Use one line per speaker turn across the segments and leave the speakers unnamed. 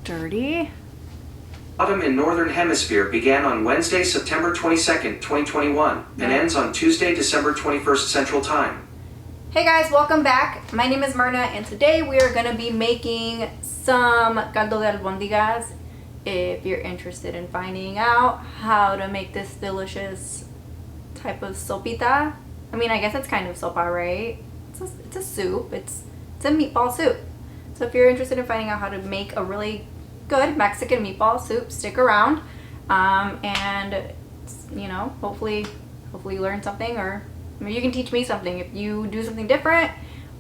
dirty.
Autumn in Northern Hemisphere began on Wednesday, September 22nd, 2021, and ends on Tuesday, December 21st Central Time.
Hey guys, welcome back. My name is Myrna, and today we are going to be making some caldo de albondigas. If you're interested in finding out how to make this delicious type of sopita, I mean, I guess it's kind of sopa, right? It's a soup. It's a meatball soup. So if you're interested in finding out how to make a really good Mexican meatball soup, stick around, and you know, hopefully you learn something, or maybe you can teach me something if you do something different,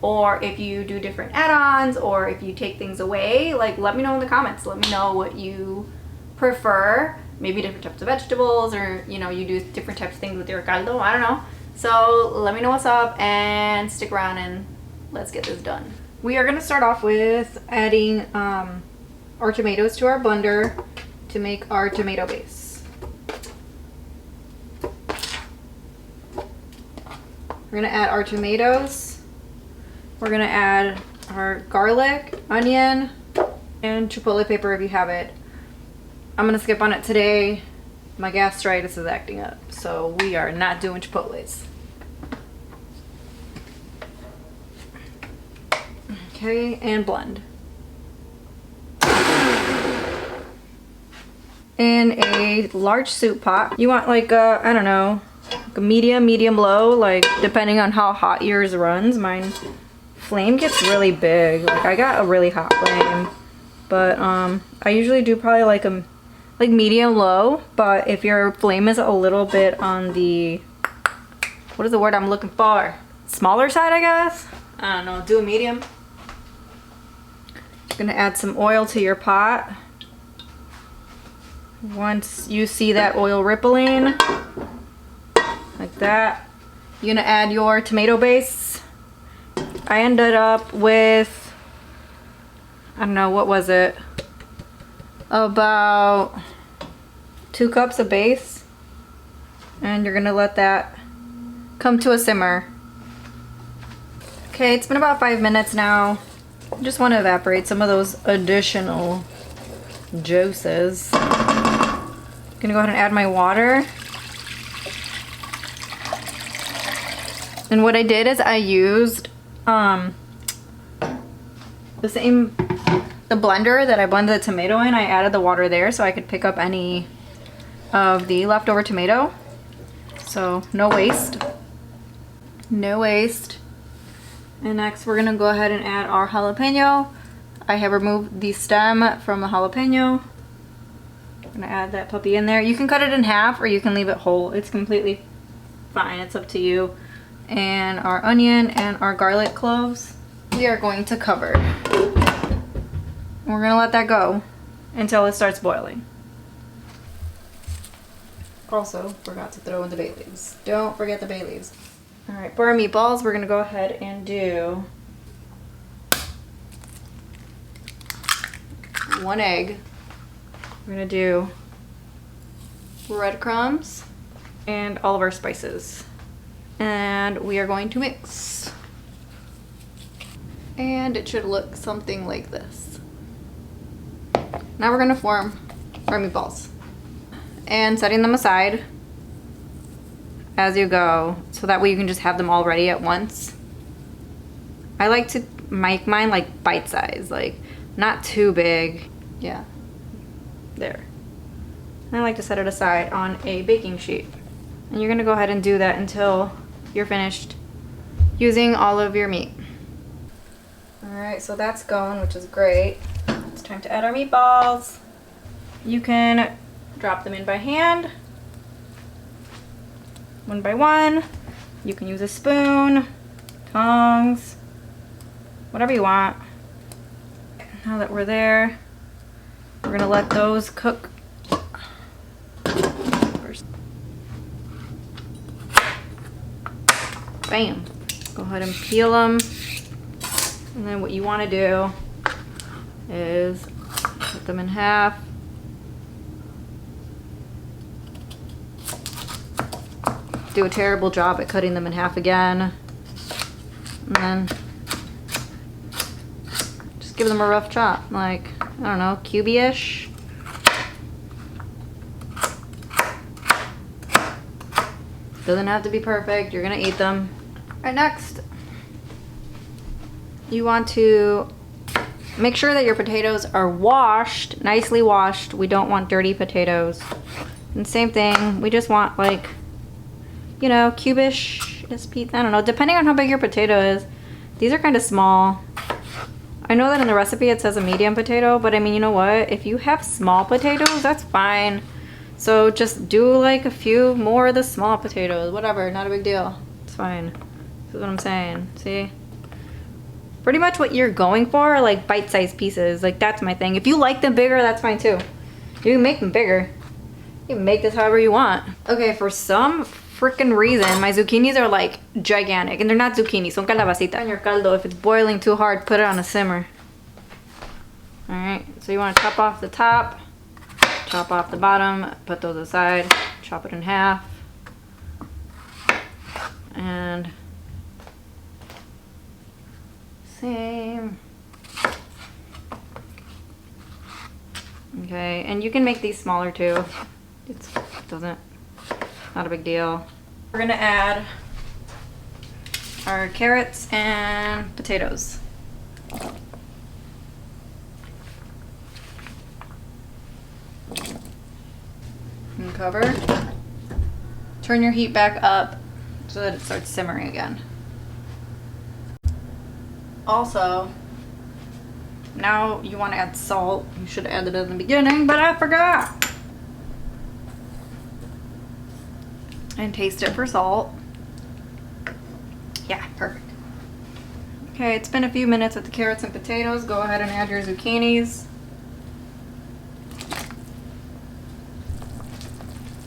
or if you do different add-ons, or if you take things away. Like, let me know in the comments. Let me know what you prefer, maybe different types of vegetables, or you know, you do different types of things with your caldo. I don't know. So let me know what's up and stick around and let's get this done. We are going to start off with adding our tomatoes to our blender to make our tomato base. We're gonna add our tomatoes. We're gonna add our garlic, onion, and chipotle pepper if you have it. I'm gonna skip on it today. My gastritis is acting up, so we are not doing chipotles. Okay, and blend. In a large soup pot, you want like a, I don't know, like a medium low, like depending on how hot yours runs. Mine flame gets really big. Like, I got a really hot flame, but I usually do probably like a medium low. But if your flame is a little bit on the, what is the word I'm looking for, smaller side, I guess, I don't know, do a medium. You're gonna add some oil to your pot. Once you see that oil rippling, like that, you're gonna add your tomato base. I ended up with, I don't know, what was it? About 2 cups of base. And you're gonna let that come to a simmer. Okay, it's been about 5 minutes now. I just want to evaporate some of those additional juices. I'm gonna go ahead and add my water. And what I did is I used the blender that I blended the tomato in. I added the water there so I could pick up any of the leftover tomato. So no waste. No waste. And next we're gonna go ahead and add our jalapeno. I have removed the stem from the jalapeno. I'm gonna add that puppy in there. You can cut it in half or you can leave it whole. It's completely fine. It's up to you. And our onion and our garlic cloves, we are going to cover. We're gonna let that go until it starts boiling. Also, forgot to throw in the bay leaves. Don't forget the bay leaves. All right, for our meatballs, we're gonna go ahead and do 1 egg. We're gonna do breadcrumbs and all of our spices. And we are going to mix. And it should look something like this. Now we're gonna form our meatballs. And setting them aside as you go, so that way you can just have them all ready at once. I like to make mine like bite size, like not too big. Yeah. There. And I like to set it aside on a baking sheet. And you're gonna go ahead and do that until you're finished using all of your meat. Alright, so that's going, which is great. It's time to add our meatballs. You can drop them in by hand, one by one. You can use a spoon, tongs, whatever you want. Now that we're there, we're gonna let those cook. Bam. Go ahead and peel them. And then what you want to do is cut them in half. Do a terrible job at cutting them in half again. And then just give them a rough chop, like I don't know, cubey-ish. Doesn't have to be perfect. You're gonna eat them. All right, next, you want to make sure that your potatoes are washed, nicely washed. We don't want dirty potatoes. And same thing, we just want like, you know, cubish pieces. I don't know, depending on how big your potato is. These are kind of small. I know that in the recipe it says a medium potato, but I mean, you know what? If you have small potatoes, that's fine. So just do like a few more of the small potatoes, whatever, not a big deal. It's fine. This is what I'm saying, see? Pretty much what you're going for are like bite-sized pieces. Like that's my thing. If you like them bigger, that's fine too. You can make them bigger. You can make this however you want. Okay, for some freaking reason, my zucchinis are like gigantic, and they're not zucchini, son calabacita. In your caldo, if it's boiling too hard, put it on a simmer. All right, so you want to chop off the top, chop off the bottom, put those aside, chop it in half, and same. Okay, and you can make these smaller too. It doesn't, not a big deal. We're gonna add our carrots and potatoes. And cover. Turn your heat back up so that it starts simmering again. Also, now you want to add salt. You should have added it in the beginning, but I forgot. And taste it for salt. Yeah, perfect. Okay, it's been a few minutes with the carrots and potatoes. Go ahead and add your zucchinis.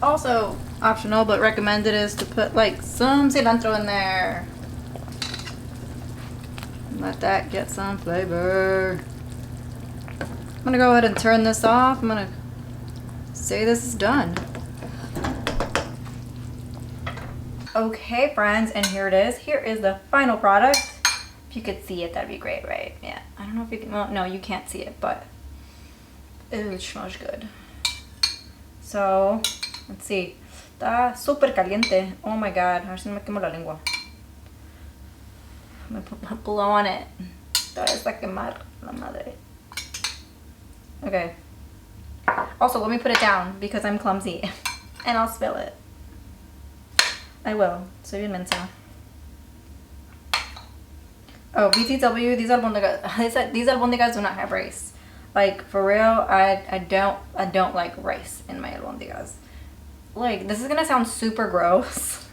Also, optional but recommended is to put like some cilantro in there. Let that get some flavor. I'm gonna go ahead and turn this off. I'm gonna say this is done. Okay, friends, and here it is. Here is the final product. If you could see it, that'd be great, right? Yeah, I don't know if you can, well, no, you can't see it, but it smells good. So, let's see. Está súper caliente. Oh my god, a ver si no me quemo la lengua. I'm gonna blow on it. Todavía está quemar la madre. Okay. Also, let me put it down because I'm clumsy and I'll spill it. I will. Soy bien mensa. Oh, BTW, these albondigas do not have rice. Like, for real, I don't like rice in my albondigas. Like, this is gonna sound super gross.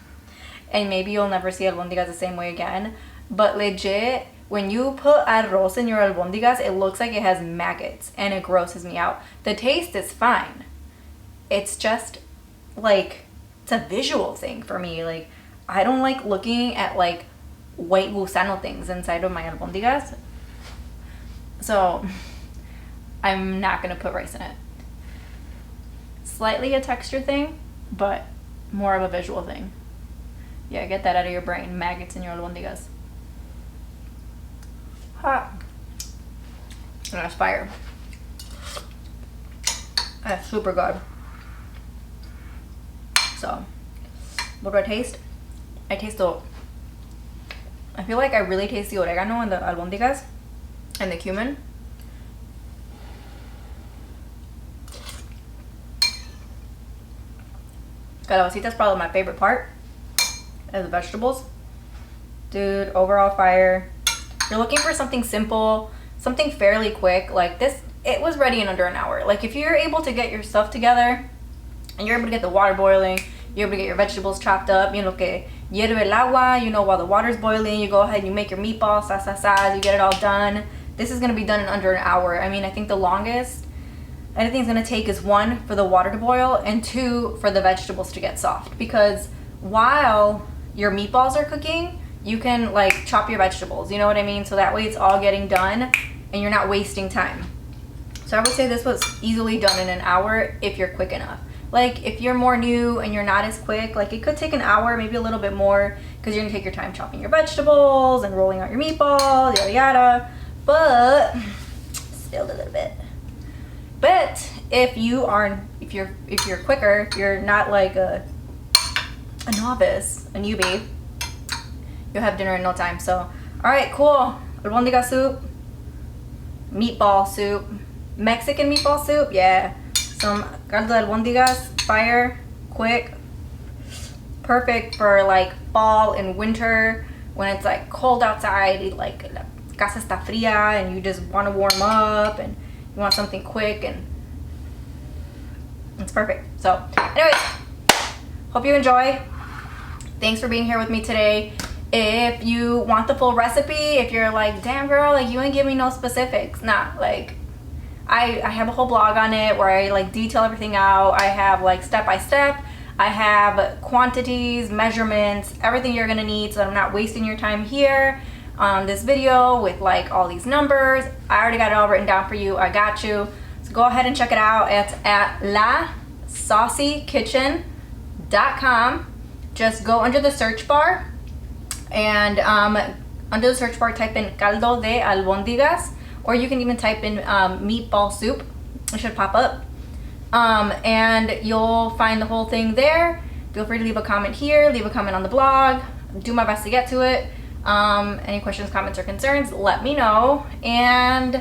And maybe you'll never see albondigas the same way again. But legit, when you put arroz in your albondigas, it looks like it has maggots. And it grosses me out. The taste is fine. It's just, like, it's a visual thing for me. Like, I don't like looking at, like, white gusano things inside of my albondigas. So, I'm not going to put rice in it. Slightly a texture thing, but more of a visual thing. Yeah, get that out of your brain. Maggots in your albondigas. Hot. That's fire. That's super good. So, what do I taste? I taste the, I feel like I really taste the oregano and the albondigas and the cumin. Calabacita is probably my favorite part of the vegetables. Dude, overall fire. You're looking for something simple, something fairly quick. Like this, it was ready in under an hour. Like if you're able to get your stuff together and you're able to get the water boiling, you're able to get your vegetables chopped up, you know, que hierve el agua, you know, while the water's boiling, you go ahead and you make your meatballs, you get it all done. This is gonna be done in under an hour. I mean, I think the longest anything's gonna take is 1, for the water to boil, and 2, for the vegetables to get soft. Because while your meatballs are cooking, you can like chop your vegetables, you know what I mean? So that way it's all getting done and you're not wasting time. So I would say this was easily done in an hour if you're quick enough. Like if you're more new and you're not as quick, like it could take an hour, maybe a little bit more, because you're gonna take your time chopping your vegetables and rolling out your meatballs, yada yada. But spilled a little bit. if you're quicker, you're not like a novice, a newbie, you'll have dinner in no time. So, all right, cool. Albondiga soup, meatball soup, Mexican meatball soup, yeah. Some caldo de albondigas, fire, quick, perfect for like fall and winter when it's like cold outside, like la casa está fría and you just want to warm up and you want something quick, and it's perfect. So, anyways, hope you enjoy. Thanks for being here with me today. If you want the full recipe, if you're like, damn girl, like you ain't give me no specifics, nah, like I have a whole blog on it where I like detail everything out. I have like step by step. I have quantities, measurements, everything you're gonna need, so that I'm not wasting your time here on this video with like all these numbers. I already got it all written down for you. I got you. So go ahead and check it out. It's at lasaucykitchen.com. Just go under the search bar and under the search bar type in caldo de albondigas, or you can even type in meatball soup. It should pop up. And you'll find the whole thing there. Feel free to leave a comment here, leave a comment on the blog. Do my best to get to it. Any questions, comments, or concerns, let me know. And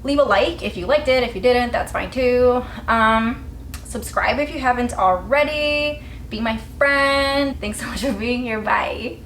leave a like if you liked it. If you didn't, that's fine too. Subscribe if you haven't already. Be my friend. Thanks so much for being here. Bye.